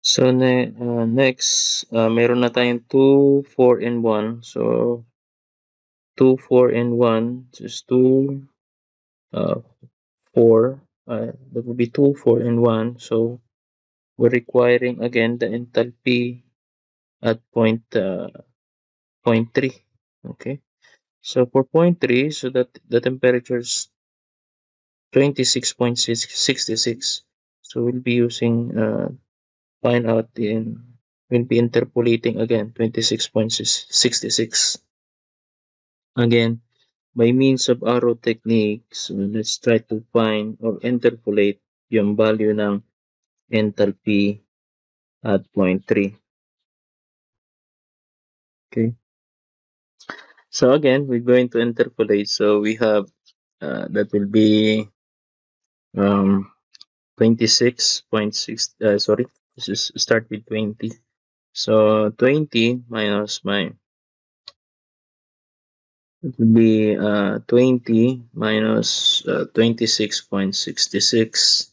So next, meron na tayong 2, 4, and 1. So 2, 4, and 1 is 2, 4. That will be 2, 4, and 1. So we're requiring again the enthalpy at point 3. Okay. So for point 3, so that the temperature is 26.66. So we'll be using find out we'll be interpolating again 26.66 again by means of arrow technique. So let's try to find or interpolate yung value ng enthalpy at point 3. Okay, so again we're going to interpolate. So we have that will be 26.6, sorry, this is start with 20. So 20 minus my, it will be 20 minus 26.66,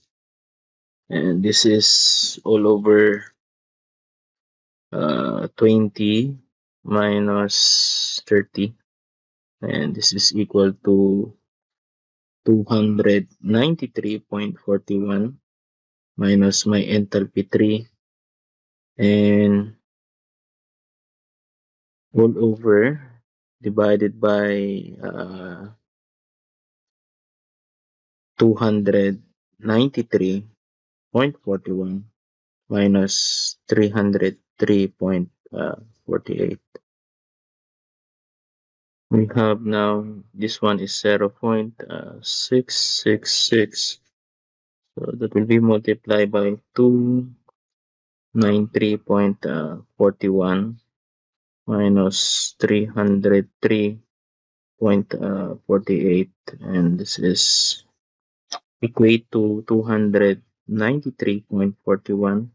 and this is all over 20 minus 30, and this is equal to 293.41 minus my enthalpy 3, and all over divided by 293.41 minus 303.48. We have now, this one is 0.666. So that will be multiplied by 293.41 minus 303.48, and this is equate to 293.41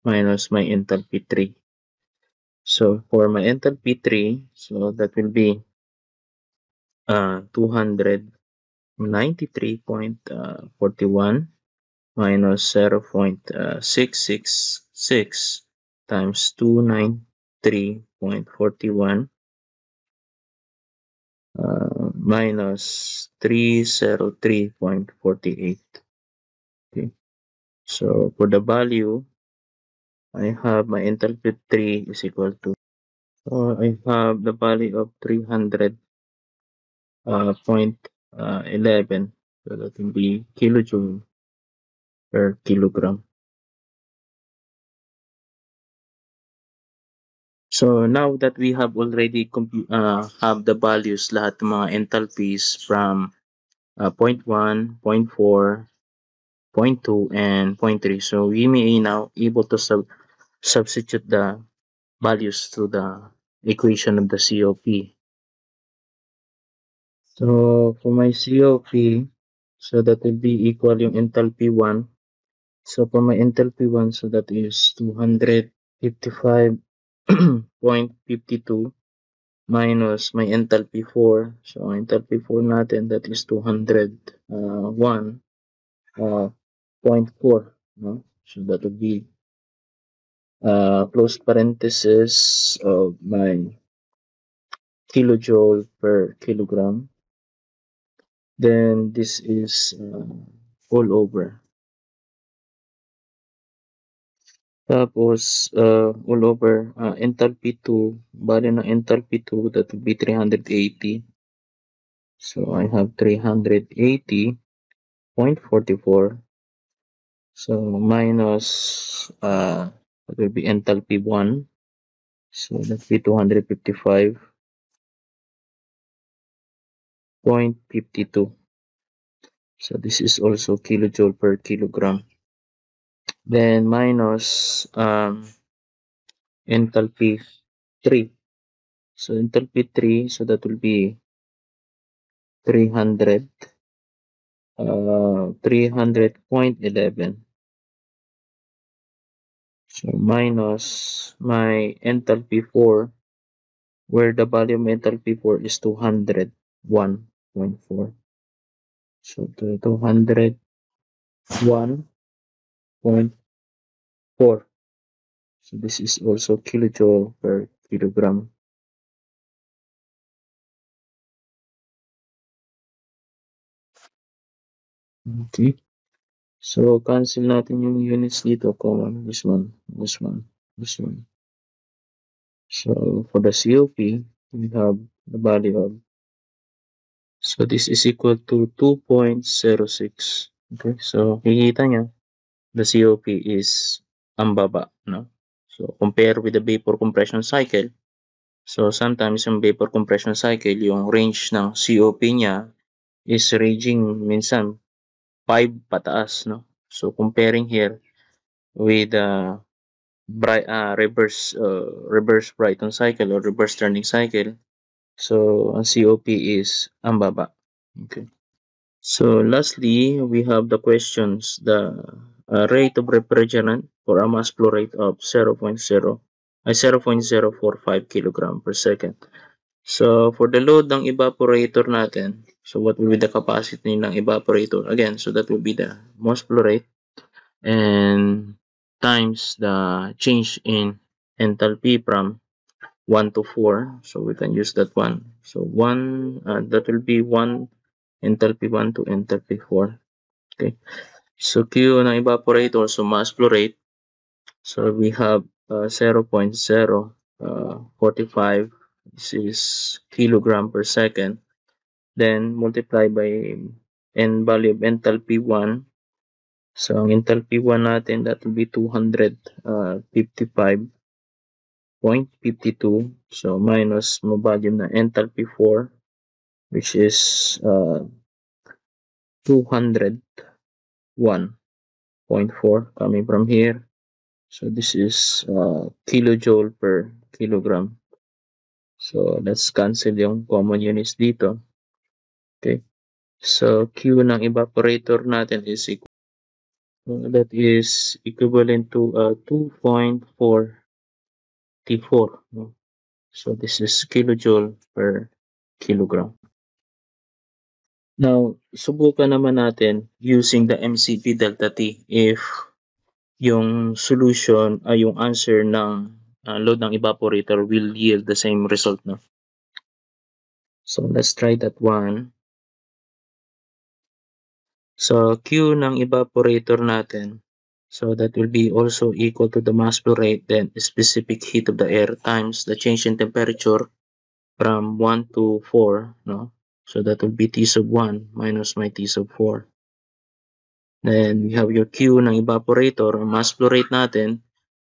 minus my enthalpy 3. So for my enthalpy 3, so that will be 293.41 minus 0.666 times 293.41 minus 303.48. Okay. So for the value, I have my enthalpy 3 is equal to, I have the value of 300.11. So that will be kilojoule per kilogram. So now that we have already have the values, lahat ng mga enthalpies from point 1, point 4, point 2, and point 3. So we may now able to substitute the values to the equation of the COP. So for my COP, so that will be equal yung enthalpy 1. So for my enthalpy 1, so that is 255.52 minus my enthalpy 4. So enthalpy 4 natin, that is 201.4. No? So that would be close parenthesis of my kilojoule per kilogram. Then this is all over. Tapos all over enthalpy 2, bali ng enthalpy 2, that would be 380. So I have 380.44. So minus that will be enthalpy 1. So that will be 255.52. So this is also kilojoule per kilogram. Then minus enthalpy 3. So enthalpy 3, so that will be 300.11. So minus my enthalpy 4, where the value of enthalpy 4 is 201.4. So 201.4. So this is also kilojoule per kilogram. Okay. So cancel natin yung units dito, common. This one, this one, this one. So for the COP, we have the value of, so this is equal to 2.06. Okay, so kikita nyo, the COP is ang baba, no? So compare with the vapor compression cycle. So sometimes yung vapor compression cycle, yung range ng COP niya is ranging minsan 5 pataas, no? So comparing here with reverse Brayton cycle or reverse turning cycle, so ang COP is ang baba. Okay. So lastly, we have the questions. The rate of refrigerant for a mass flow rate of 0.045 kilogram per second. So for the load ng evaporator natin, so what will be the capacity ng evaporator? Again, so that will be the mass flow rate and times the change in enthalpy from 1 to 4. So we can use that one. So that will be 1 enthalpy 1 to enthalpy 4. Okay. So Q ng evaporator, so mass flow rate. So we have 0.045. This is kilogram per second. Then multiply by value of enthalpy 1. So ang enthalpy 1 natin, that will be 255.52. So minus mo volume na enthalpy 4, which is 201.4 coming from here. So this is kilojoule per kilogram. So let's cancel yung common units dito. Okay. So Q ng evaporator natin is equal, that is equivalent to 2.4T4. No? So this is kilojoule per kilogram. Now, subukan naman natin using the MCP delta T if yung solution ay yung answer ng load ng evaporator will yield the same result, no? So let's try that one. So Q ng evaporator natin, so that will be also equal to the mass flow rate, then specific heat of the air times the change in temperature from 1 to 4, no? So that will be T sub 1 minus my T sub 4. Then we have your Q ng evaporator, mass flow rate natin.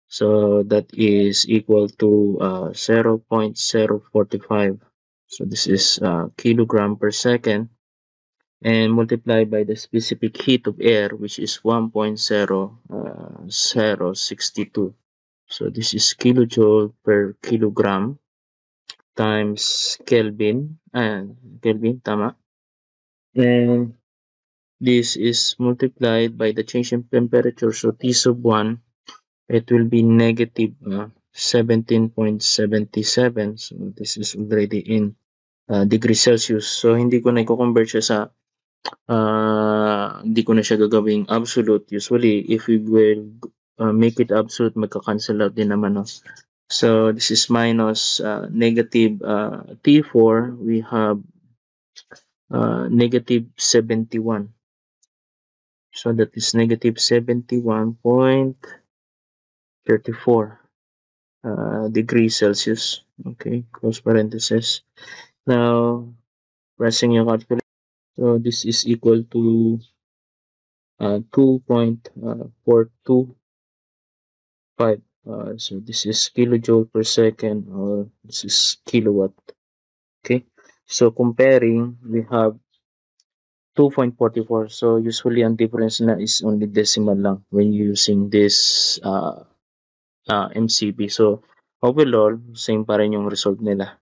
So that is equal to 0.045. So this is kilogram per second. And multiply by the specific heat of air, which is 1.0062. So this is kilojoule per kilogram times Kelvin. Kelvin, tama. And this is multiplied by the change in temperature. So T sub 1, it will be negative 17.77. So this is already in degrees Celsius. So hindi ko na i-convert siya sa hindi ko na siya gagawing absolute. Usually, if we will make it absolute, magka-cancel out din naman. No? So this is minus negative T4. We have negative 71. So that is negative 71.34 degrees Celsius. Okay, close parenthesis. Now, pressing your calculator. So this is equal to 2.425. So this is kilojoule per second, or this is kilowatt. Okay, so comparing, we have 2.44. So usually ang difference na is only decimal lang when using this MCB. So overall, same pa rin yung result nila.